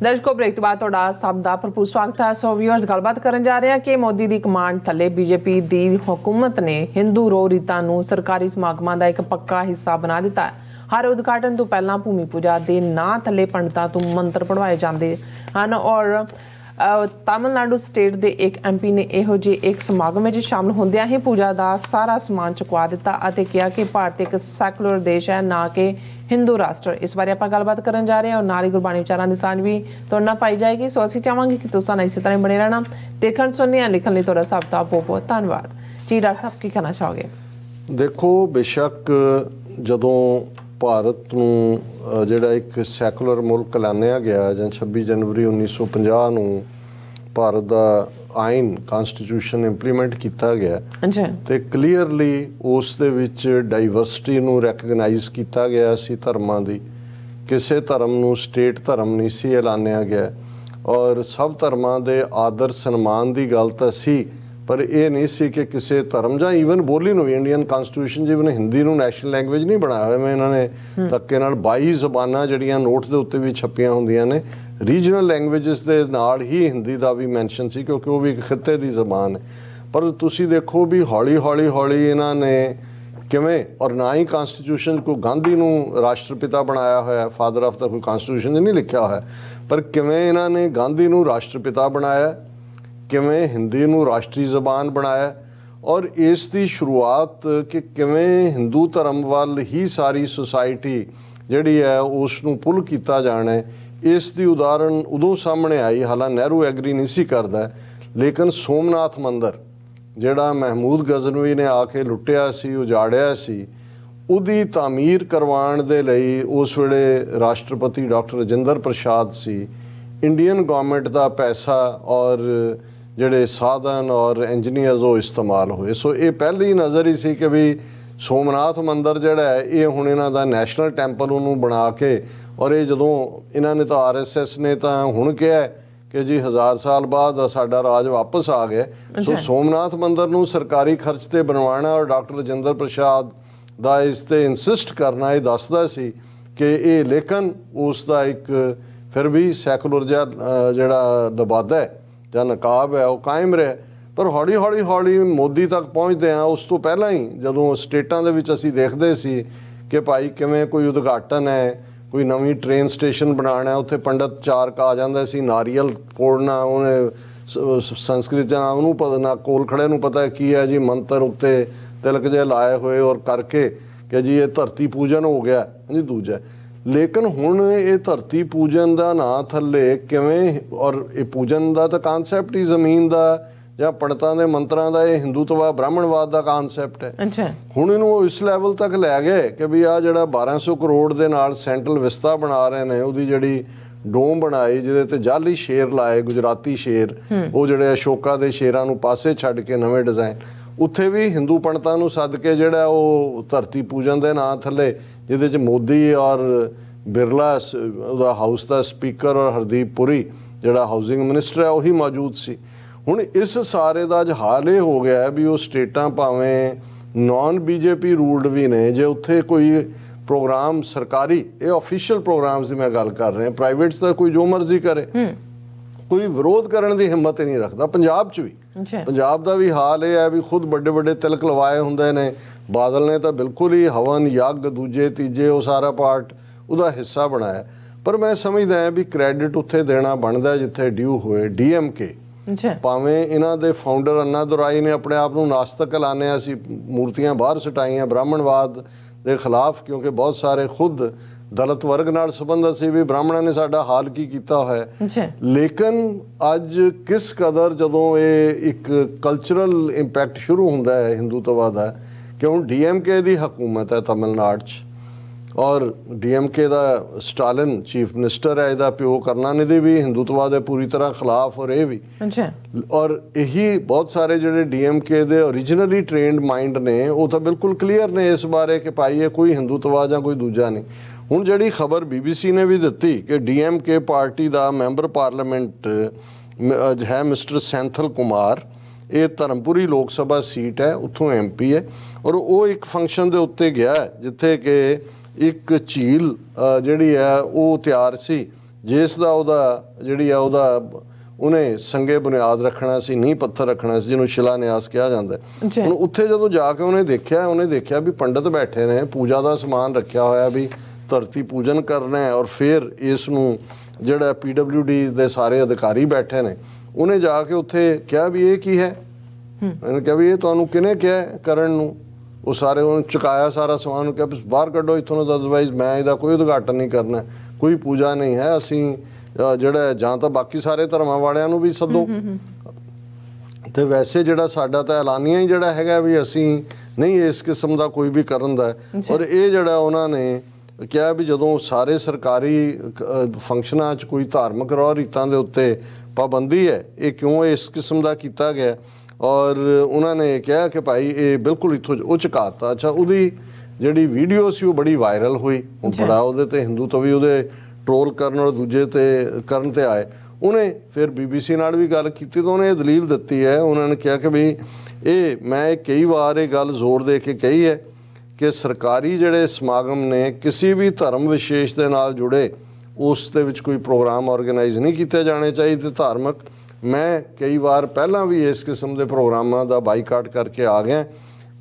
दर्शकों ब्रेक तो बाद तुहाडा सब दा भरपूर स्वागत है। सो व्यूअर्स गलबात करन जा रहे हैं कि मोदी दी कमांड थले बीजेपी दी हुकूमत ने हिंदू रो रीतां नूं सरकारी समागमां दा एक पक्का हिस्सा बना दिता है। हर उद्घाटन तो पहला भूमि पूजा दे नां थले पंडितां तों मंत्र पढ़वाए जांदे हन और तमिलनाडु स्टेट के एक MP ने इहो जिहे एक समागम में शामिल होंदियां ही पूजा का सारा समान चुकवा दिता और कहा कि भारत एक सैकुलर देश है ना कि हिंदू राष्ट्र। इस बारे आप गलबात करन जा रहे हैं और नाल ही गुरबाणी विचारां दी सांझ भी तुहाडे नाल पाई जाएगी। सो असीं चाहांगे कि तुसां नाल इसी तरह बने रहना। देखण सुनने लिखण लई तुहाडा सब दा बहुत बहुत धन्नवाद जी। डॉक्टर साहब की कहना चाहोगे? देखो बेशक जदों भारत नूं जिहड़ा एक सैकुलर मुल्क ऐलानिया गया जां 26 जनवरी 1950 नूं भारत दा आइन कॉन्स्टिट्यूशन इंप्लीमेंट किया गया तो क्लीयरली उस दे विच डाइवर्सिटी नूं रैकगनाइज किया गया सी धर्मां दी। किसी धर्म नूं स्टेट धर्म नहीं सी ऐलानिया गया और सब धर्मां दे आदर सन्मान की गल तां सी, पर यह नहीं सी कि किसी धर्म जां ईवन बोली नूं इंडियन कॉन्स्टिट्यूशन जीवन हिंदी नूं नैशनल लैंगुएज नहीं बनाया हुआ। मैं इन्होंने धक्के नाल 22 ज़बानां जिहड़ियां नोट के उत्ते भी छपियां होंदियां ने रीजनल लैंगुएजिस दे नाल ही हिंदी का भी मैंशन सी क्योंकि वो भी एक खिते की जबान है। पर तुसी देखो भी हौली हौली हौली इन्हां ने किवें और ना ही कॉन्स्टिट्यूशन को गांधी नूं राष्ट्रपिता बनाया होया, फादर ऑफ द कोई कॉन्स्टिट्यूशन नहीं लिखा होया, पर किवें इन्हां ने गांधी नूं राष्ट्रपिता बनाया, किवें हिंदी नूं राष्ट्रीय जबान बनाया और इस दी शुरुआत कि किवें हिंदू धर्म वाल ही सारी सोसाइटी जिहड़ी है उसनूं पुल किया जाना है, इस दी उदाहरण उदों सामने आई। हालांकि नेहरू एग्री नहीं सी करदा, लेकिन सोमनाथ मंदिर जिहड़ा महमूद गजनवी ने आके लुटिया सी, उजाड़िया सी, उहदी तामीर करवाउण दे लई उस वेले राष्ट्रपति डॉक्टर राजेंद्र प्रसाद सी। इंडियन गवर्नमेंट का पैसा और जिहड़े साधन और इंजीनियर्स वो इस्तेमाल हुए। सो ये पहली ही नज़र ही सी कि भी सोमनाथ मंदिर जिहड़ा है ये हुण इन्हां दा नैशनल टैंपल उन्होंने बना के और ये जदों इन्हां ने तो RSS ने तो हुण कहा है कि जी 1000 साल बाद साडा राज वापस आ गया। सो सोमनाथ मंदिर नूं सरकारी खर्च ते बनवाना और डॉक्टर राजेंद्र प्रसाद दा इस ते इंसिस्ट करना ये दसदा सी कि ये लेकिन उसका एक फिर भी सैकुलर जिहड़ा लबादा है ਜਾਂ नकाब है वो कायम रहा। पर हौली हौली हौली मोदी तक पहुँचते हैं उस तो पहला ही जदों स्टेटां दे विच असीं देखदे सी कि भाई किवें कोई उद्घाटन है, कोई नवीं ट्रेन स्टेशन बनाना, उत्थे पंडित चार का आ जांदा सी, नारियल फोड़ना, उन्हें संस्कृत च ना उन्होंने पता ना कोल खड़े नूं पता की है जी मंत्र उत्ते तिलक जे लाए हुए और करके कि जी ये धरती पूजन हो गया जी दूजा। लेकिन हुण ये धरती पूजन का ना थले किवें और ये पूजन का तो कानसैप्ट ही जमीन का ਜਾਂ ਪੰਡਤਾਂ ਦੇ ਮੰਤਰਾਂ ਦਾ ਇਹ ਹਿੰਦੂਤਵਾ ਬ੍ਰਾਹਮਣਵਾਦ ਦਾ ਕਾਨਸੈਪਟ ਹੈ। ਅੱਛਾ ਹੁਣ ਇਹਨੂੰ ਇਸ ਲੈਵਲ ਤੱਕ ਲੈ ਗਏ ਕਿ ਵੀ ਆ ਜਿਹੜਾ 1200 ਕਰੋੜ ਦੇ ਨਾਲ ਸੈਂਟਰਲ ਵਿਸਤਾ ਬਣਾ ਰਹੇ ਨੇ, ਉਹਦੀ ਜਿਹੜੀ ਡੋਮ ਬਣਾਈ ਜਿਹਦੇ ਤੇ ਜਾਲੀ ਸ਼ੇਰ ਲਾਏ, ਗੁਜਰਾਤੀ ਸ਼ੇਰ, ਉਹ ਜਿਹੜੇ ਅਸ਼ੋਕਾ ਦੇ ਸ਼ੇਰਾਂ ਨੂੰ ਪਾਸੇ ਛੱਡ ਕੇ ਨਵੇਂ ਡਿਜ਼ਾਈਨ, ਉੱਥੇ ਵੀ ਹਿੰਦੂ ਪੰਡਤਾਂ ਨੂੰ ਸੱਦ ਕੇ ਜਿਹੜਾ ਉਹ ਧਰਤੀ ਪੂਜਨ ਦੇ ਨਾਂ ਥੱਲੇ ਜਿਹਦੇ 'ਚ ਮੋਦੀ ਔਰ ਬਿਰਲਾ ਉਹਦਾ ਹਾਊਸ ਦਾ ਸਪੀਕਰ ਔਰ ਹਰਦੀਪ ਪੁਰੀ ਜਿਹੜਾ ਹਾਊਸਿੰਗ ਮਿਨਿਸਟਰ ਹੈ ਉਹੀ ਮੌਜੂਦ ਸੀ। ਹੁਣ ਇਸ ਸਾਰੇ ਦਾ ਅੱਜ ਹਾਲ ਇਹ ਹੋ ਗਿਆ ਵੀ ਉਹ ਸਟੇਟਾਂ ਭਾਵੇਂ ਨੌਨ BJP ਰੂਲਡ ਵੀ ਨੇ, ਜੇ ਉੱਥੇ ਕੋਈ ਪ੍ਰੋਗਰਾਮ ਸਰਕਾਰੀ, ਇਹ ਆਫੀਸ਼ੀਅਲ ਪ੍ਰੋਗਰਾਮਸ ਦੀ ਮੈਂ ਗੱਲ ਕਰ ਰਿਹਾ, ਪ੍ਰਾਈਵੇਟਸ ਦਾ ਕੋਈ ਜੋ ਮਰਜ਼ੀ ਕਰੇ, ਕੋਈ ਵਿਰੋਧ ਕਰਨ ਦੀ ਹਿੰਮਤ ਹੀ ਨਹੀਂ ਰੱਖਦਾ। ਪੰਜਾਬ 'ਚ ਵੀ ਪੰਜਾਬ ਦਾ ਵੀ ਹਾਲ ਇਹ ਹੈ ਵੀ ਖੁਦ ਵੱਡੇ ਵੱਡੇ ਤਿਲਕ ਲਵਾਏ ਹੁੰਦੇ ਨੇ। ਬਾਦਲ ਨੇ ਤਾਂ ਬਿਲਕੁਲ ਹੀ ਹਵਨ ਯੱਗ ਦੂਜੇ ਤੀਜੇ ਉਹ ਸਾਰਾ ਪਾਰਟ ਉਹਦਾ ਹਿੱਸਾ ਬਣਾਇਆ। ਪਰ ਮੈਂ ਸਮਝਦਾ ਹਾਂ ਵੀ ਕ੍ਰੈਡਿਟ ਉੱਥੇ ਦੇਣਾ ਬਣਦਾ ਜਿੱਥੇ ਡਿਊ ਹੋਏ। DMK ਭਾਵੇਂ ਇਹਨਾਂ ਦੇ ਫਾਊਂਡਰ ਅੰਨਾ ਦੁਰਾਈ ਨੇ ਆਪਣੇ ਆਪ ਨੂੰ ਨਾਸਤਕ ਐਲਾਨਿਆ ਸੀ, ਮੂਰਤੀਆਂ ਬਾਹਰ ਸਟਾਈਆਂ ਬ੍ਰਾਹਮਣਵਾਦ ਦੇ ਖਿਲਾਫ, ਕਿਉਂਕਿ ਬਹੁਤ ਸਾਰੇ ਖੁਦ ਦਲਿਤ ਵਰਗ ਨਾਲ ਸੰਬੰਧਿਤ ਸੀ ਵੀ ਬ੍ਰਾਹਮਣਾਂ ਨੇ ਸਾਡਾ ਹਾਲ ਕੀ ਕੀਤਾ ਹੋਇਆ। ਲੇਕਿਨ ਅੱਜ ਕਿਸ ਕਦਰ ਜਦੋਂ ਇਹ ਇੱਕ ਕਲਚਰਲ ਇੰਪੈਕਟ ਸ਼ੁਰੂ ਹੁੰਦਾ ਹੈ ਹਿੰਦੂਤਵਾ ਦਾ, ਕਿ ਹੁਣ DMK ਦੀ ਹਕੂਮਤ ਹੈ ਤਮਿਲਨਾਡੂ 'ਚ और DMK ਦਾ ਸਟਾਲਿਨ ਚੀਫ ਮਿਨਿਸਟਰ ਹੈ, ਇਹਦਾ ਪਿਓ ਕਰੁਣਾਨਿਧੀ ਵੀ ਹਿੰਦੂਤਵਾ ਦੇ ਪੂਰੀ ਤਰ੍ਹਾਂ ਖਿਲਾਫ ਔਰ ਇਹ ਵੀ। ਔਰ ਇਹੀ ਬਹੁਤ ਸਾਰੇ ਜਿਹੜੇ DMK ਦੇ ਓਰੀਜਨਲੀ ਟ੍ਰੇਨਡ ਮਾਈਂਡ ਨੇ ਉਹ ਤਾਂ ਬਿਲਕੁਲ ਕਲੀਅਰ ਨੇ ਇਸ ਬਾਰੇ ਕਿ ਭਾਈ ਇਹ ਕੋਈ ਹਿੰਦੂਤਵਾ ਜਾਂ ਕੋਈ ਦੂਜਾ ਨਹੀਂ। ਹੁਣ ਜਿਹੜੀ ਖਬਰ BBC ਨੇ ਵੀ ਦਿੱਤੀ ਕਿ DMK ਪਾਰਟੀ ਦਾ ਮੈਂਬਰ ਪਾਰਲੀਮੈਂਟ ਹੈ ਮਿਸਟਰ ਸੈਂਥਲ ਕੁਮਾਰ, ਇਹ ਧਰਮਪੁਰੀ ਲੋਕ ਸਭਾ ਸੀਟ ਹੈ, ਉੱਥੋਂ MP ਹੈ, ਔਰ ਉਹ ਇੱਕ ਫੰਕਸ਼ਨ ਦੇ ਉੱਤੇ ਗਿਆ ਜਿੱਥੇ ਕਿ ਇੱਕ ਝੀਲ ਜਿਹੜੀ ਹੈ ਉਹ ਤਿਆਰ ਸੀ ਜਿਸ ਦਾ ਉਹਦਾ ਜਿਹੜੀ ਆ ਉਹਦਾ ਉਹਨੇ ਸੰਗੇ ਬੁਨਿਆਦ ਰੱਖਣਾ ਸੀ, ਨੀਂਹ ਪੱਥਰ ਰੱਖਣਾ ਸੀ, ਜਿਹਨੂੰ ਸ਼ਿਲਾਨਿਆਸ ਕਿਹਾ ਜਾਂਦਾ ਹੈ। ਹੁਣ ਉੱਥੇ ਜਦੋਂ ਜਾ ਕੇ ਉਹਨੇ ਦੇਖਿਆ ਵੀ ਪੰਡਤ ਬੈਠੇ ਨੇ, ਪੂਜਾ ਦਾ ਸਮਾਨ ਰੱਖਿਆ ਹੋਇਆ, ਵੀ ਧਰਤੀ ਪੂਜਨ ਕਰਨਾ ਹੈ, ਔਰ ਫਿਰ ਇਸ ਨੂੰ ਜਿਹੜਾ PWD ਦੇ ਸਾਰੇ ਅਧਿਕਾਰੀ ਬੈਠੇ ਨੇ, ਉਹਨੇ ਜਾ ਕੇ ਉੱਥੇ ਕਿਹਾ ਵੀ ਇਹ ਕੀ ਹੈ। ਉਹਨੇ ਕਿਹਾ ਵੀ ਇਹ ਤੁਹਾਨੂੰ ਕਿਹਨੇ ਕਿਹਾ ਕਰਨ ਨੂੰ। ਉਹ ਸਾਰੇ ਉਹਨੂੰ ਚੁਕਾਇਆ ਸਾਰਾ ਸਮਾਨ, ਨੂੰ ਕਿਹਾ ਵੀ ਬਾਹਰ ਕੱਢੋ ਇੱਥੋਂ, ਅਦਰਵਾਈਜ਼ ਮੈਂ ਇਹਦਾ ਕੋਈ ਉਦਘਾਟਨ ਨਹੀਂ ਕਰਨਾ, ਕੋਈ ਪੂਜਾ ਨਹੀਂ ਹੈ। ਅਸੀਂ ਜਿਹੜਾ ਜਾਂ ਤਾਂ ਬਾਕੀ ਸਾਰੇ ਧਰਮਾਂ ਵਾਲਿਆਂ ਨੂੰ ਵੀ ਸੱਦੋ, ਤੇ ਵੈਸੇ ਜਿਹੜਾ ਸਾਡਾ ਤਾਂ ਐਲਾਨੀਆਂ ਹੀ ਜਿਹੜਾ ਹੈਗਾ ਵੀ ਅਸੀਂ ਨਹੀਂ ਇਸ ਕਿਸਮ ਦਾ ਕੋਈ ਵੀ ਕਰਨ ਦਾ। ਔਰ ਇਹ ਜਿਹੜਾ ਉਹਨਾਂ ਨੇ ਕਿਹਾ ਵੀ ਜਦੋਂ ਸਾਰੇ ਸਰਕਾਰੀ ਫੰਕਸ਼ਨਾਂ 'ਚ ਕੋਈ ਧਾਰਮਿਕ ਰਹੁ ਰੀਤਾਂ ਦੇ ਉੱਤੇ ਪਾਬੰਦੀ ਹੈ, ਇਹ ਕਿਉਂ ਇਸ ਕਿਸਮ ਦਾ ਕੀਤਾ ਗਿਆ। ਔਰ ਉਹਨਾਂ ਨੇ ਕਿਹਾ ਕਿ ਭਾਈ ਇਹ ਬਿਲਕੁਲ ਇੱਥੋਂ ਉਹ ਚੁਕਾਤਾ। ਅੱਛਾ, ਉਹਦੀ ਜਿਹੜੀ ਵੀਡੀਓ ਸੀ ਉਹ ਬੜੀ ਵਾਇਰਲ ਹੋਈ, ਬੜਾ ਉਹਦੇ ਤੇ ਹਿੰਦੂ ਤੋਂ ਵੀ ਉਹਦੇ ਟ੍ਰੋਲ ਕਰਨ ਔਰ ਦੂਜੇ ਤੇ ਕਰਨ ਤੇ ਆਏ। ਉਹਨੇ ਫਿਰ BBC ਨਾਲ ਵੀ ਗੱਲ ਕੀਤੀ ਤਾਂ ਉਹਨੇ ਇਹ ਦਲੀਲ ਦਿੱਤੀ ਹੈ। ਉਹਨਾਂ ਨੇ ਕਿਹਾ ਕਿ ਵੀ ਮੈਂ ਕਈ ਵਾਰ ਇਹ ਗੱਲ ਜ਼ੋਰ ਦੇ ਕੇ ਕਹੀ ਹੈ ਕਿ ਸਰਕਾਰੀ ਜਿਹੜੇ ਸਮਾਗਮ ਨੇ ਕਿਸੇ ਵੀ ਧਰਮ ਵਿਸ਼ੇਸ਼ ਦੇ ਨਾਲ ਜੁੜੇ, ਉਸ ਦੇ ਵਿੱਚ ਕੋਈ ਪ੍ਰੋਗਰਾਮ ਆਰਗੇਨਾਈਜ਼ ਨਹੀਂ ਕੀਤੇ ਜਾਣੇ ਚਾਹੀਦੇ ਧਾਰਮਿਕ। ਮੈਂ ਕਈ ਵਾਰ ਪਹਿਲਾਂ ਵੀ ਇਸ ਕਿਸਮ ਦੇ ਪ੍ਰੋਗਰਾਮਾਂ ਦਾ ਬਾਈਕਾਟ ਕਰਕੇ ਆ ਗਿਆ।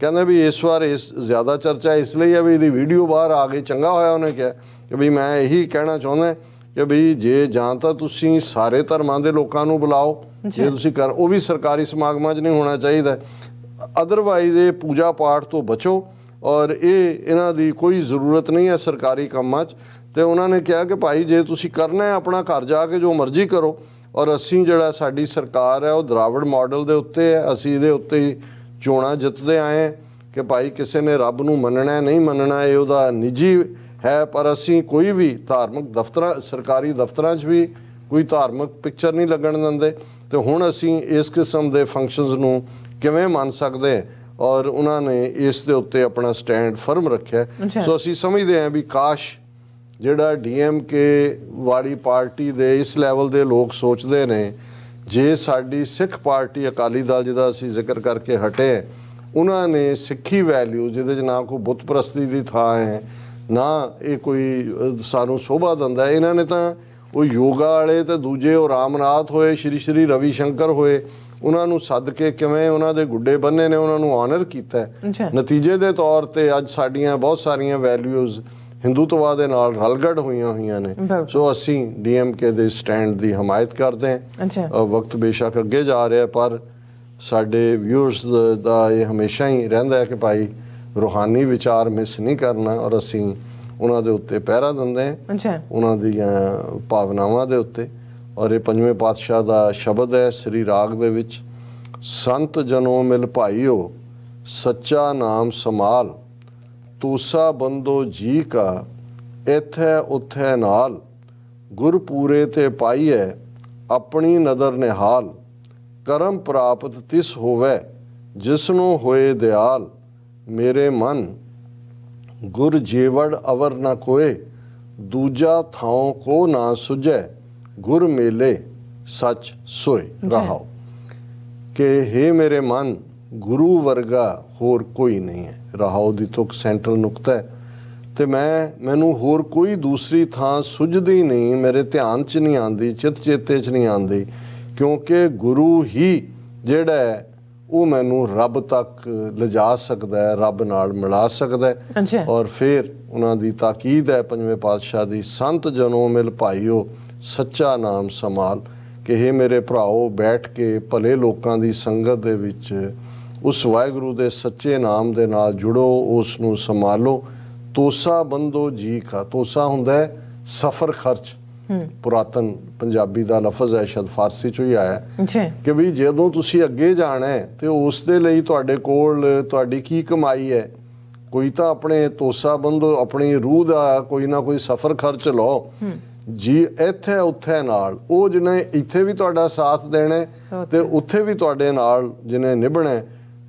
ਕਹਿੰਦਾ ਵੀ ਇਸ ਵਾਰ ਇਸ ਜ਼ਿਆਦਾ ਚਰਚਾ ਇਸ ਲਈ ਹੈ ਵੀ ਇਹਦੀ ਵੀਡੀਓ ਬਾਹਰ ਆ ਗਈ, ਚੰਗਾ ਹੋਇਆ। ਉਹਨੇ ਕਿਹਾ ਕਿ ਵੀ ਮੈਂ ਇਹੀ ਕਹਿਣਾ ਚਾਹੁੰਦਾ ਕਿ ਵੀ ਜੇ ਜਾਂ ਤਾਂ ਤੁਸੀਂ ਸਾਰੇ ਧਰਮਾਂ ਦੇ ਲੋਕਾਂ ਨੂੰ ਬੁਲਾਓ, ਜੇ ਤੁਸੀਂ ਉਹ ਵੀ ਸਰਕਾਰੀ ਸਮਾਗਮਾਂ 'ਚ ਨਹੀਂ ਹੋਣਾ ਚਾਹੀਦਾ, ਅਦਰਵਾਈਜ਼ ਇਹ ਪੂਜਾ ਪਾਠ ਤੋਂ ਬਚੋ ਔਰ ਇਹਨਾਂ ਦੀ ਕੋਈ ਜ਼ਰੂਰਤ ਨਹੀਂ ਹੈ ਸਰਕਾਰੀ ਕੰਮਾਂ 'ਚ। ਤੇ ਉਹਨਾਂ ਨੇ ਕਿਹਾ ਕਿ ਭਾਈ ਜੇ ਤੁਸੀਂ ਕਰਨਾ ਹੈ ਆਪਣਾ ਘਰ ਜਾ ਕੇ ਜੋ ਮਰਜ਼ੀ ਕਰੋ, ਔਰ ਅਸੀਂ ਜਿਹੜਾ ਸਾਡੀ ਸਰਕਾਰ ਹੈ ਉਹ ਦਰਾਵੜ ਮਾਡਲ ਦੇ ਉੱਤੇ ਹੈ, ਅਸੀਂ ਇਹਦੇ ਉੱਤੇ ਹੀ ਚੋਣਾਂ ਜਿੱਤਦੇ ਆਏ ਹਾਂ ਕਿ ਭਾਈ ਕਿਸੇ ਨੇ ਰੱਬ ਨੂੰ ਮੰਨਣਾ ਨਹੀਂ ਮੰਨਣਾ ਇਹ ਉਹਦਾ ਨਿੱਜੀ ਹੈ, ਪਰ ਅਸੀਂ ਕੋਈ ਵੀ ਧਾਰਮਿਕ ਦਫ਼ਤਰਾਂ ਸਰਕਾਰੀ ਦਫ਼ਤਰਾਂ 'ਚ ਵੀ ਕੋਈ ਧਾਰਮਿਕ ਪਿਕਚਰ ਨਹੀਂ ਲੱਗਣ ਦਿੰਦੇ। ਤੇ ਹੁਣ ਅਸੀਂ ਇਸ ਕਿਸਮ ਦੇ ਫੰਕਸ਼ਨਸ ਨੂੰ ਕਿਵੇਂ ਮੰਨ ਸਕਦੇ। ਔਰ ਉਹਨਾਂ ਨੇ ਇਸ ਦੇ ਉੱਤੇ ਆਪਣਾ ਸਟੈਂਡ ਫਰਮ ਰੱਖਿਆ। ਸੋ ਅਸੀਂ ਸਮਝਦੇ ਹਾਂ ਵੀ ਕਾਸ਼ ਜਿਹੜਾ DMK ਵਾਲੀ ਪਾਰਟੀ ਦੇ ਇਸ ਲੈਵਲ ਦੇ ਲੋਕ ਸੋਚਦੇ ਨੇ, ਜੇ ਸਾਡੀ ਸਿੱਖ ਪਾਰਟੀ ਅਕਾਲੀ ਦਲ ਜਿਹਦਾ ਅਸੀਂ ਜ਼ਿਕਰ ਕਰਕੇ ਹਟੇ, ਉਹਨਾਂ ਨੇ ਸਿੱਖੀ ਵੈਲਿਊ ਜਿਹਦੇ 'ਚ ਨਾ ਕੋਈ ਬੁੱਤ ਪ੍ਰਸਤੀ ਦੀ ਥਾਂ ਹੈ, ਨਾ ਇਹ ਕੋਈ ਸਾਨੂੰ ਸ਼ੋਭਾ ਦਿੰਦਾ, ਇਹਨਾਂ ਨੇ ਤਾਂ ਉਹ ਯੋਗਾ ਵਾਲੇ ਤੇ ਦੂਜੇ ਉਹ ਰਾਮਨਾਥ ਹੋਏ, ਸ਼੍ਰੀ ਰਵੀ ਸ਼ੰਕਰ ਹੋਏ, ਉਹਨਾਂ ਨੂੰ ਸੱਦ ਕੇ ਕਿਵੇਂ ਉਹਨਾਂ ਦੇ ਗੁੱਡੇ ਬੰਨੇ ਨੇ, ਉਹਨਾਂ ਨੂੰ ਆਨਰ ਕੀਤਾ। ਨਤੀਜੇ ਦੇ ਤੌਰ ਤੇ ਅੱਜ ਸਾਡੀਆਂ ਬਹੁਤ ਸਾਰੀਆਂ ਵੈਲਿਊਜ਼ ਹਿੰਦੂਤਵਾ ਦੇ ਨਾਲ ਰਲਗੜ ਹੋਈਆਂ ਨੇ। ਸੋ ਅਸੀਂ DMK ਦੇ ਸਟੈਂਡ ਦੀ ਹਮਾਇਤ ਕਰਦੇ ਹਾਂ। ਵਕਤ ਬੇਸ਼ੱਕ ਅੱਗੇ ਜਾ ਰਿਹਾ, ਪਰ ਸਾਡੇ ਵਿਊਅਰਸ ਦਾ ਇਹ ਹਮੇਸ਼ਾ ਹੀ ਰਹਿੰਦਾ ਹੈ ਕਿ ਭਾਈ ਰੂਹਾਨੀ ਵਿਚਾਰ ਮਿਸ ਨਹੀਂ ਕਰਨਾ, ਔਰ ਅਸੀਂ ਉਹਨਾਂ ਦੇ ਉੱਤੇ ਪਹਿਰਾ ਦਿੰਦੇ ਹਾਂ, ਉਹਨਾਂ ਦੀਆਂ ਭਾਵਨਾਵਾਂ ਦੇ ਉੱਤੇ। ਔਰ ਇਹ ਪੰਜਵੇਂ ਪਾਤਸ਼ਾਹ ਦਾ ਸ਼ਬਦ ਹੈ ਸ੍ਰੀ ਰਾਗ ਦੇ ਵਿੱਚ, ਸੰਤ ਜਨੋ ਮਿਲ ਭਾਈਓ ਸੱਚਾ ਨਾਮ ਸੰਭਾਲ, ਤੂਸਾ ਬੰਦੋ ਜੀ ਕਾ ਇੱਥੇ ਉੱਥੇ ਨਾਲ, ਗੁਰ ਪੂਰੇ ਤੇ ਪਾਈਐ ਆਪਣੀ ਨਦਰ ਨਿਹਾਲ, ਕਰਮ ਪ੍ਰਾਪਤ ਤਿਸ ਹੋਵੇ ਜਿਸਨੂੰ ਹੋਏ ਦਿਆਲ, ਮੇਰੇ ਮਨ ਗੁਰ ਜੀਵੜ ਅਵਰ ਨਾ ਕੋਏ, ਦੂਜਾ ਥਾਉ ਕੋ ਨਾ ਸੁਝੈ, ਗੁਰ ਮੇਲੇ ਸੱਚ ਸੋਏ। ਰਹਾਓ ਕਿ हे ਮੇਰੇ ਮਨ, ਗੁਰੂ ਵਰਗਾ ਹੋਰ ਕੋਈ ਨਹੀਂ ਹੈ। ਰਹਾਓ ਦੀ ਤੁਕ ਸੈਂਟਰਲ ਨੁਕਤਾ ਹੈ। ਤੇ ਮੈਨੂੰ ਹੋਰ ਕੋਈ ਦੂਸਰੀ ਥਾਂ ਸੁਝਦੀ ਨਹੀਂ, ਮੇਰੇ ਧਿਆਨ 'ਚ ਨਹੀਂ ਆਉਂਦੀ, ਚਿੱਤ ਚੇਤੇ 'ਚ ਨਹੀਂ ਆਉਂਦੀ, ਕਿਉਂਕਿ ਗੁਰੂ ਹੀ ਜਿਹੜਾ ਹੈ ਉਹ ਮੈਨੂੰ ਰੱਬ ਤੱਕ ਲਿਜਾ ਸਕਦਾ ਹੈ, ਰੱਬ ਨਾਲ ਮਿਲਾ ਸਕਦਾ ਹੈ। ਔਰ ਫਿਰ ਉਹਨਾਂ ਦੀ ਤਾਕੀਦ ਹੈ ਪੰਜਵੇਂ ਪਾਤਸ਼ਾਹ ਦੀ, ਸੰਤ ਜਨੋ ਮਿਲ ਭਾਈਓ ਸੱਚਾ ਨਾਮ ਸੰਭਾਲ, ਕਿ ਇਹ ਮੇਰੇ ਭਰਾਓ ਬੈਠ ਕੇ ਭਲੇ ਲੋਕਾਂ ਦੀ ਸੰਗਤ ਦੇ ਵਿੱਚ ਉਸ ਵਾਹਿਗੁਰੂ ਦੇ ਸੱਚੇ ਨਾਮ ਦੇ ਨਾਲ ਜੁੜੋ, ਉਸ ਨੂੰ ਸੰਭਾਲੋ। ਤੋਸਾ ਬੰਦੋ ਜੀ ਕਾ, ਤੋਸਾ ਹੁੰਦਾ ਹੈ ਸਫਰ ਖਰਚ, ਪੁਰਾਤਨ ਪੰਜਾਬੀ ਦਾ ਲਫ਼ਜ਼ ਹੈ, ਸ਼ਬਦ ਫਾਰਸੀ ਚੋਂ ਹੀ ਆਇਆ ਕਿ ਵੀ ਜਦੋਂ ਤੁਸੀਂ ਅੱਗੇ ਜਾਣਾ ਹੈ ਤੇ ਉਸ ਦੇ ਲਈ ਤੁਹਾਡੇ ਕੋਲ ਤੁਹਾਡੀ ਕੀ ਕਮਾਈ ਹੈ। ਕੋਈ ਤਾਂ ਆਪਣੇ ਤੋਸਾ ਬੰਦੋ ਆਪਣੀ ਰੂਹ ਦਾ ਕੋਈ ਨਾ ਕੋਈ ਸਫਰ ਖਰਚ ਲਓ ਜੀ, ਇੱਥੇ ਉੱਥੇ ਨਾਲ ਉਹ ਜਿਹਨੇ ਇੱਥੇ ਵੀ ਤੁਹਾਡਾ ਸਾਥ ਦੇਣਾ ਤੇ ਉੱਥੇ ਵੀ ਤੁਹਾਡੇ ਨਾਲ ਜਿਹਨੇ ਨਿਭਣਾ।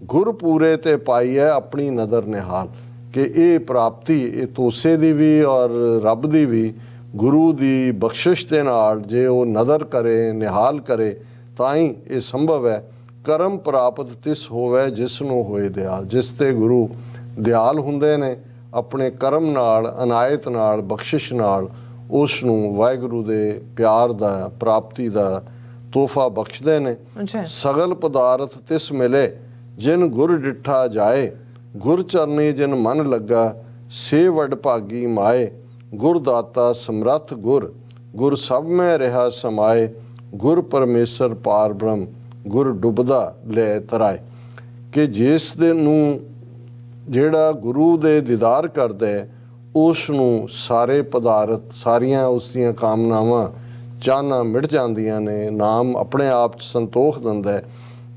ਗੁਰ ਪੂਰੇ ਤੇ ਪਾਈ ਹੈ ਆਪਣੀ ਨਦਰ ਨਿਹਾਲ, ਕਿ ਇਹ ਪ੍ਰਾਪਤੀ ਇਹ ਤੋਸੇ ਦੀ ਵੀ ਔਰ ਰੱਬ ਦੀ ਵੀ, ਗੁਰੂ ਦੀ ਬਖਸ਼ਿਸ਼ ਦੇ ਨਾਲ ਜੇ ਉਹ ਨਦਰ ਕਰੇ, ਨਿਹਾਲ ਕਰੇ, ਤਾਂ ਹੀ ਇਹ ਸੰਭਵ ਹੈ। ਕਰਮ ਪ੍ਰਾਪਤ ਤਿਸ ਹੋਵੇ ਜਿਸ ਨੂੰ ਹੋਏ ਦਿਆਲ, ਜਿਸ ਤੇ ਗੁਰੂ ਦਿਆਲ ਹੁੰਦੇ ਨੇ ਆਪਣੇ ਕਰਮ ਨਾਲ, ਅਨਾਇਤ ਨਾਲ, ਬਖਸ਼ਿਸ਼ ਨਾਲ ਉਸ ਨੂੰ ਵਾਹਿਗੁਰੂ ਦੇ ਪਿਆਰ ਦਾ ਪ੍ਰਾਪਤੀ ਦਾ ਤੋਹਫਾ ਬਖਸ਼ਦੇ ਨੇ। ਅੱਛਾ ਸਗਲ ਪਦਾਰਥ ਤਿਸ ਮਿਲੇ ਜਿਨ ਗੁਰ ਡਿਠਾ ਜਾਏ, ਗੁਰ ਚਰਨੀ ਜਿਨ ਮਨ ਲੱਗਾ ਸੇ ਵਡ ਭਾਗੀ ਮਾਏ। ਗੁਰ ਦਾਤਾ ਸਮਰੱਥ ਗੁਰ, ਗੁਰ ਸਭ ਮੈਂ ਰਿਹਾ ਸਮਾਏ। ਗੁਰ ਪਰਮੇਸ਼ਰ ਪਾਰ ਬ੍ਰਹਮ, ਗੁਰ ਡੁੱਬਦਾ ਲੈ ਤਰਾਏ। ਕਿ ਜਿਸ ਦੇ ਨੂੰ ਜਿਹੜਾ ਗੁਰੂ ਦੇ ਦੀਦਾਰ ਕਰਦਾ ਹੈ ਉਸ ਨੂੰ ਸਾਰੇ ਪਦਾਰਥ, ਸਾਰੀਆਂ ਉਸ ਦੀਆਂ ਕਾਮਨਾਵਾਂ ਚਾਹਨਾ ਮਿਟ ਜਾਂਦੀਆਂ ਨੇ। ਨਾਮ ਆਪਣੇ ਆਪ 'ਚ ਸੰਤੋਖ ਦਿੰਦਾ ਹੈ।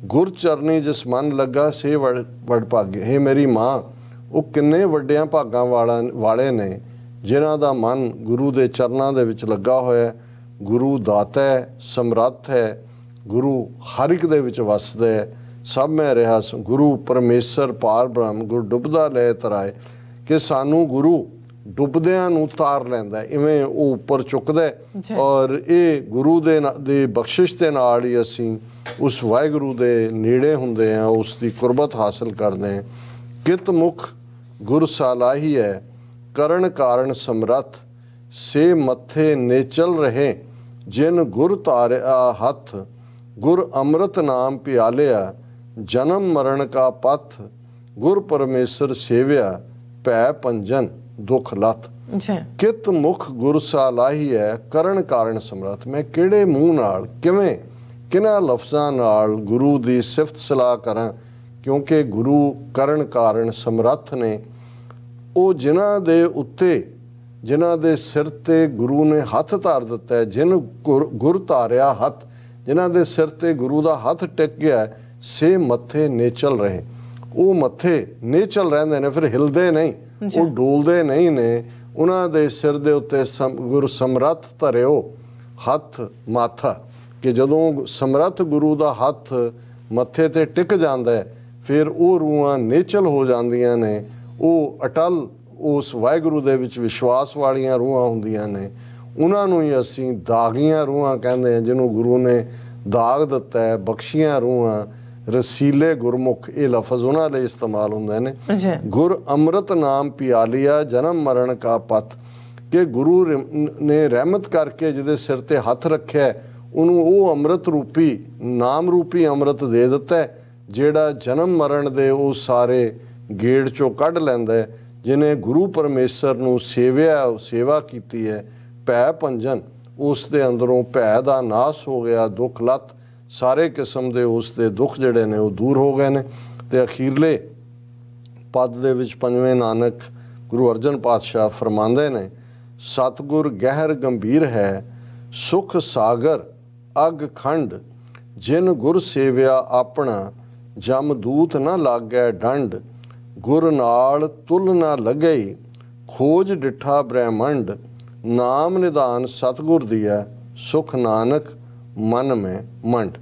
ਗੁਰ ਚਰਨੀ ਜਿਸ ਮਨ ਲੱਗਾ ਸੇ ਵਡ ਭਾਗੇ। ਹੇ ਮੇਰੀ ਮਾਂ, ਉਹ ਕਿੰਨੇ ਵੱਡਿਆਂ ਭਾਗਾਂ ਵਾਲੇ ਨੇ ਜਿਨ੍ਹਾਂ ਦਾ ਮਨ ਗੁਰੂ ਦੇ ਚਰਨਾਂ ਦੇ ਵਿੱਚ ਲੱਗਾ ਹੋਇਆ। ਗੁਰੂ ਦਾਤਾ ਹੈ, ਸਮਰੱਥ ਹੈ, ਗੁਰੂ ਹਰ ਇੱਕ ਦੇ ਵਿੱਚ ਵਸਦਾ ਹੈ। ਸਭ ਮੈਂ ਰਿਹਾ ਗੁਰੂ ਪਰਮੇਸ਼ਰ ਪਾਰ ਬ੍ਰਹਮ, ਗੁਰ ਡੁੱਬਦਾ ਲੈ ਤਰਾਏ। ਕਿ ਸਾਨੂੰ ਗੁਰੂ ਡੁੱਬਦਿਆਂ ਨੂੰ ਤਾਰ ਲੈਂਦਾ, ਇਵੇਂ ਉਹ ਉੱਪਰ ਚੁੱਕਦਾ ਔਰ ਇਹ ਗੁਰੂ ਦੇ ਬਖਸ਼ਿਸ਼ ਦੇ ਨਾਲ ਹੀ ਅਸੀਂ ਉਸ ਵਾਹਿਗੁਰੂ ਦੇ ਨੇੜੇ ਹੁੰਦੇ ਹਾਂ, ਉਸ ਦੀ ਕੁਰਬਤ ਹਾਸਲ ਕਰਦੇ ਹਾਂ। ਕਿਤ ਮੁਖ ਗੁਰ ਸਾਲਾਹੀ ਹੈ, ਕਰਨ ਕਾਰਨ ਸਮਰੱਥ ਸੇ ਮੱਥੇ ਨੇਚਲ ਰਹੇ। ਜਿਨ ਗੁਰ ਧਾਰਿਆ ਹੱਥ, ਗੁਰ ਅੰਮ੍ਰਿਤ ਨਾਮ ਪਿਆਲਿਆ। ਜਨਮ ਮਰਨ ਕਾ ਪਥ, ਗੁਰ ਪਰਮੇਸ਼ਰ ਸੇਵਿਆ। ਭੈ ਪੰਜਨ ਦੁਖ ਲੱਥ। ਕਿਤ ਮੁਖ ਗੁਰ ਸਾਲਾਹੀ ਹੈ, ਕਰਨ ਕਾਰਨ ਸਮਰੱਥ। ਮੈਂ ਕਿਹੜੇ ਮੂੰਹ ਨਾਲ, ਕਿਵੇਂ, ਕਿਹਨਾਂ ਲਫ਼ਜ਼ਾਂ ਨਾਲ ਗੁਰੂ ਦੀ ਸਿਫਤ ਸਲਾਹ ਕਰਾਂ, ਕਿਉਂਕਿ ਗੁਰੂ ਕਰਨ ਕਾਰਨ ਸਮਰੱਥ ਨੇ। ਉਹ ਜਿਨ੍ਹਾਂ ਦੇ ਉੱਤੇ, ਜਿਨ੍ਹਾਂ ਦੇ ਸਿਰ ਤੇ ਗੁਰੂ ਨੇ ਹੱਥ ਧਾਰ ਦਿੱਤਾ ਹੈ, ਜਿਨ ਗੁਰ ਧਾਰਿਆ ਹੱਥ, ਜਿਨ੍ਹਾਂ ਦੇ ਸਿਰ ਤੇ ਗੁਰੂ ਦਾ ਹੱਥ ਟਿਕ ਗਿਆ, ਸੇ ਮੱਥੇ ਨੇਚਲ ਰਹੇ। ਉਹ ਮੱਥੇ ਨੇਚਲ ਰਹਿੰਦੇ ਨੇ, ਫਿਰ ਹਿਲਦੇ ਨਹੀਂ, ਉਹ ਡੋਲਦੇ ਨਹੀਂ ਨੇ। ਉਹਨਾਂ ਦੇ ਸਿਰ ਦੇ ਉੱਤੇ ਗੁਰ ਸਮਰੱਥ ਧਰਿਓ ਹੱਥ ਮਾਥਾ। ਕਿ ਜਦੋਂ ਸਮਰੱਥ ਗੁਰੂ ਦਾ ਹੱਥ ਮੱਥੇ ਤੇ ਟਿਕ ਜਾਂਦਾ ਹੈ, ਫਿਰ ਉਹ ਰੂਹਾਂ ਨੇਚਲ ਹੋ ਜਾਂਦੀਆਂ ਨੇ। ਉਹ ਅਟਲ ਉਸ ਵਾਹਿਗੁਰੂ ਦੇ ਵਿੱਚ ਵਿਸ਼ਵਾਸ ਵਾਲੀਆਂ ਰੂਹਾਂ ਹੁੰਦੀਆਂ ਨੇ। ਉਹਨਾਂ ਨੂੰ ਹੀ ਅਸੀਂ ਦਾਗੀਆਂ ਰੂਹਾਂ ਕਹਿੰਦੇ ਹਾਂ, ਜਿਹਨੂੰ ਗੁਰੂ ਨੇ ਦਾਗ ਦਿੱਤਾ ਹੈ। ਬਖਸ਼ੀਆਂ ਰੂਹਾਂ, ਰਸੀਲੇ ਗੁਰਮੁਖ, ਇਹ ਲਫ਼ਜ਼ ਉਹਨਾਂ ਲਈ ਇਸਤੇਮਾਲ ਹੁੰਦੇ ਨੇ। ਗੁਰ ਅੰਮ੍ਰਿਤ ਨਾਮ ਪਿਆਲਿਆ, ਜਨਮ ਮਰਨ ਕਾ ਪਥ। ਕਿ ਗੁਰੂ ਨੇ ਰਹਿਮਤ ਕਰਕੇ ਜਿਹਦੇ ਸਿਰ ਤੇ ਹੱਥ ਰੱਖਿਆ, ਉਹਨੂੰ ਉਹ ਅੰਮ੍ਰਿਤ ਰੂਪੀ, ਨਾਮ ਰੂਪੀ ਅੰਮ੍ਰਿਤ ਦੇ ਦਿੱਤਾ ਹੈ, ਜਿਹੜਾ ਜਨਮ ਮਰਨ ਦੇ ਉਹ ਸਾਰੇ ਗੇੜ ਚੋਂ ਕੱਢ ਲੈਂਦਾ ਹੈ। ਜਿਹਨੇ ਗੁਰੂ ਪਰਮੇਸ਼ਰ ਨੂੰ ਸੇਵਿਆ, ਸੇਵਾ ਕੀਤੀ ਹੈ। ਭੈ ਭੰਜਨ, ਉਸ ਦੇ ਅੰਦਰੋਂ ਭੈ ਦਾ ਨਾਸ ਹੋ ਗਿਆ। ਦੁੱਖ ਲੱਥ, ਸਾਰੇ ਕਿਸਮ ਦੇ ਉਸ ਦੇ ਦੁੱਖ ਜਿਹੜੇ ਨੇ ਉਹ ਦੂਰ ਹੋ ਗਏ ਨੇ। ਤੇ ਅਖੀਰਲੇ ਪਦ ਦੇ ਵਿੱਚ ਪੰਜਵੇਂ ਨਾਨਕ ਗੁਰੂ ਅਰਜਨ ਪਾਤਸ਼ਾਹ ਫਰਮਾਉਂਦੇ ਨੇ, ਸਤਿਗੁਰ ਗਹਿਰ ਗੰਭੀਰ ਹੈ, ਸੁਖ ਸਾਗਰ ਅਗ ਖੰਡ। ਜਿਨ ਗੁਰ ਸੇਵਿਆ ਆਪਣਾ, ਜਮਦੂਤ ਨਾ ਲਾਗੈ ਡੰਡ। ਗੁਰ ਨਾਲ ਤੁਲ ਨਾ ਲੱਗਈ, ਖੋਜ ਡਿਠਾ ਬ੍ਰਹਮੰਡ। ਨਾਮ ਨਿਧਾਨ ਸਤਿਗੁਰ ਦੀਆ, ਸੁਖ ਨਾਨਕ ਮਨ ਮੈਂ ਮੰਡ।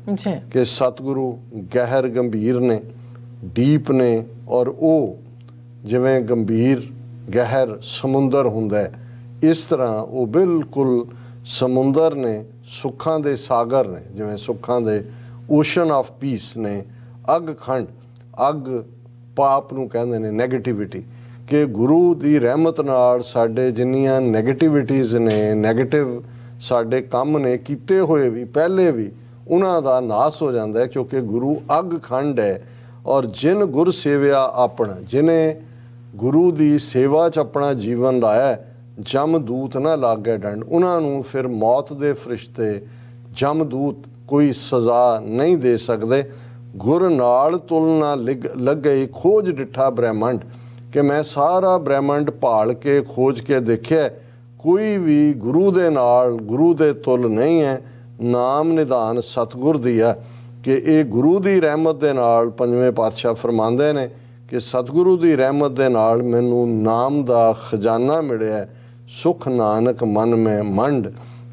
ਕਿ ਸਤਿਗੁਰੂ ਗਹਿਰ ਗੰਭੀਰ ਨੇ, ਡੀਪ ਨੇ, ਔਰ ਉਹ ਜਿਵੇਂ ਗੰਭੀਰ ਗਹਿਰ ਸਮੁੰਦਰ ਹੁੰਦਾ ਹੈ, ਇਸ ਤਰ੍ਹਾਂ ਉਹ ਬਿਲਕੁਲ ਸਮੁੰਦਰ ਨੇ, ਸੁੱਖਾਂ ਦੇ ਸਾਗਰ ਨੇ। ਜਿਵੇਂ ਸੁੱਖਾਂ ਦੇ ਓਸ਼ਨ ਆਫ ਪੀਸ ਨੇ। ਅਗ ਖੰਡ, ਅੱਗ ਪਾਪ ਨੂੰ ਕਹਿੰਦੇ ਨੇ, ਨੈਗੇਟਿਵਿਟੀ। ਕਿ ਗੁਰੂ ਦੀ ਰਹਿਮਤ ਨਾਲ ਸਾਡੇ ਜਿੰਨੀਆਂ ਨੈਗੇਟਿਵਿਟੀਜ਼ ਨੇ, ਨੈਗੇਟਿਵ ਸਾਡੇ ਕੰਮ ਨੇ ਕੀਤੇ ਹੋਏ ਵੀ, ਪਹਿਲੇ ਵੀ, ਉਹਨਾਂ ਦਾ ਨਾਸ ਹੋ ਜਾਂਦਾ ਹੈ। ਕਿਉਂਕਿ ਗੁਰੂ ਅਗ ਖੰਡ ਹੈ। ਔਰ ਜਿਨ ਗੁਰ ਸੇਵਿਆ ਆਪਣਾ, ਜਿਹਨੇ ਗੁਰੂ ਦੀ ਸੇਵਾ 'ਚ ਆਪਣਾ ਜੀਵਨ ਲਾਇਆ, ਜਮਦੂਤ ਨਾ ਲਾਗੇ ਡੰਡ। ਉਹਨਾਂ ਨੂੰ ਫਿਰ ਮੌਤ ਦੇ ਫਰਿਸ਼ਤੇ, ਜਮਦੂਤ ਕੋਈ ਸਜ਼ਾ ਨਹੀਂ ਦੇ ਸਕਦੇ। ਗੁਰ ਨਾਲ ਤੁਲਨਾ ਲੱਗੇ, ਖੋਜ ਡਿਠਾ ਬ੍ਰਹਮੰਡ। ਕਿ ਮੈਂ ਸਾਰਾ ਬ੍ਰਹਮੰਡ ਭਾਲ ਕੇ ਖੋਜ ਕੇ ਦੇਖਿਆ, ਕੋਈ ਵੀ ਗੁਰੂ ਦੇ ਨਾਲ, ਗੁਰੂ ਦੇ ਤੁਲ ਨਹੀਂ ਹੈ। ਨਾਮ ਨਿਧਾਨ ਸਤਿਗੁਰ ਦੀ ਹੈ। ਕਿ ਇਹ ਗੁਰੂ ਦੀ ਰਹਿਮਤ ਦੇ ਨਾਲ, ਪੰਜਵੇਂ ਪਾਤਸ਼ਾਹ ਫਰਮਾਉਂਦੇ ਨੇ ਕਿ ਸਤਿਗੁਰੂ ਦੀ ਰਹਿਮਤ ਦੇ ਨਾਲ ਮੈਨੂੰ ਨਾਮ ਦਾ ਖਜ਼ਾਨਾ ਮਿਲਿਆ। ਸੁਖ ਨਾਨਕ ਮਨ ਮੈਂ ਮੰਡ।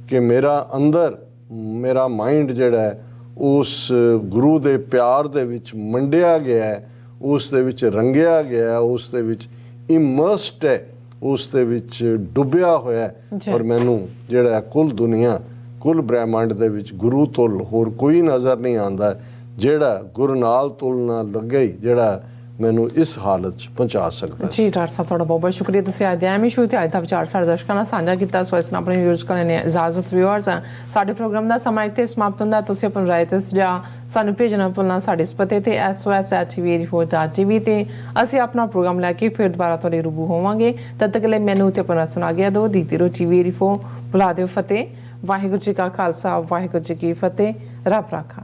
ਕਿ ਮੇਰਾ ਅੰਦਰ, ਮੇਰਾ ਮਾਈਂਡ ਜਿਹੜਾ ਹੈ ਉਸ ਗੁਰੂ ਦੇ ਪਿਆਰ ਦੇ ਵਿੱਚ ਮੰਡਿਆ ਗਿਆ ਹੈ, ਉਸ ਦੇ ਵਿੱਚ ਰੰਗਿਆ ਗਿਆ, ਉਸ ਦੇ ਵਿੱਚ ਇਮਰਸਡ ਹੈ, ਉਸ ਦੇ ਵਿੱਚ ਡੁੱਬਿਆ ਹੋਇਆ। ਔਰ ਮੈਨੂੰ ਜਿਹੜਾ ਕੁੱਲ ਦੁਨੀਆ, ਕੁੱਲ ਬ੍ਰਹਿਮੰਡ ਦੇ ਵਿੱਚ ਗੁਰੂ ਤੁਲ ਹੋਰ ਕੋਈ ਨਜ਼ਰ ਨਹੀਂ ਆਉਂਦਾ, ਜਿਹੜਾ ਗੁਰੂ ਨਾਲ ਤੁਲ ਨਾ ਲੱਗੇ, ਜਿਹੜਾ ਮੈਨੂੰ ਇਸ ਹਾਲਤ 'ਚ ਪਹੁੰਚਾ ਸਕਦਾ ਸੀ। ਜੀ ਡਾਕਟਰ ਸਾਹਿਬ, ਤੁਹਾਡਾ ਬਹੁਤ ਬਹੁਤ ਸ਼ੁਕਰੀਆ। ਤੁਸੀਂ ਅੱਜ ਦੇ ਐਮ ਇਸ਼ੂ ਤੇ ਅੱਜ ਦਾ ਵਿਚਾਰ ਸਾਡੇ ਦਰਸ਼ਕਾਂ ਨਾਲ ਸਾਂਝਾ ਕੀਤਾ। ਸੋ ਇਸ ਨਾਲ ਆਪਣੇ ਵਿਊਅਰਸ ਕੋਲ ਨੇ ਇਜਾਜ਼ਤ। ਵਿਊਅਰਸ, ਸਾਡੇ ਪ੍ਰੋਗਰਾਮ ਦਾ ਸਮਾਂ ਇੱਥੇ ਸਮਾਪਤ ਹੁੰਦਾ। ਤੁਸੀਂ ਆਪਣੀ ਰਾਏ ਤੇ ਸੁਝਾਅ ਸਾਨੂੰ ਭੇਜਣਾ ਭੁੱਲਣਾ ਸਾਡੇ ਇਸ ਪਤੇ ਤੇ sos@tv84.tv ਤੇ ਅਸੀਂ ਆਪਣਾ ਪ੍ਰੋਗਰਾਮ ਲੈ ਕੇ ਫਿਰ ਦੁਬਾਰਾ ਤੁਹਾਡੇ ਰੂਬਰੂ ਹੋਵਾਂਗੇ। ਤਦ ਤੱਕ ਲਈ ਮੈਨੂੰ ਤੇ ਆਪਣਾ ਸੁਣਾ ਗਿਆ ਦੋ ਦੀਤੀ ਰੋ TV84 ਬੁਲਾ ਦਿਓ ਫਤਿਹ। ਵਾਹਿਗੁਰੂ ਜੀ ਕਾ ਖਾਲਸਾ, ਵਾਹਿਗੁਰੂ ਜੀ ਕੀ ਫਤਿਹ। ਰੱਬ ਰਾਖਾ।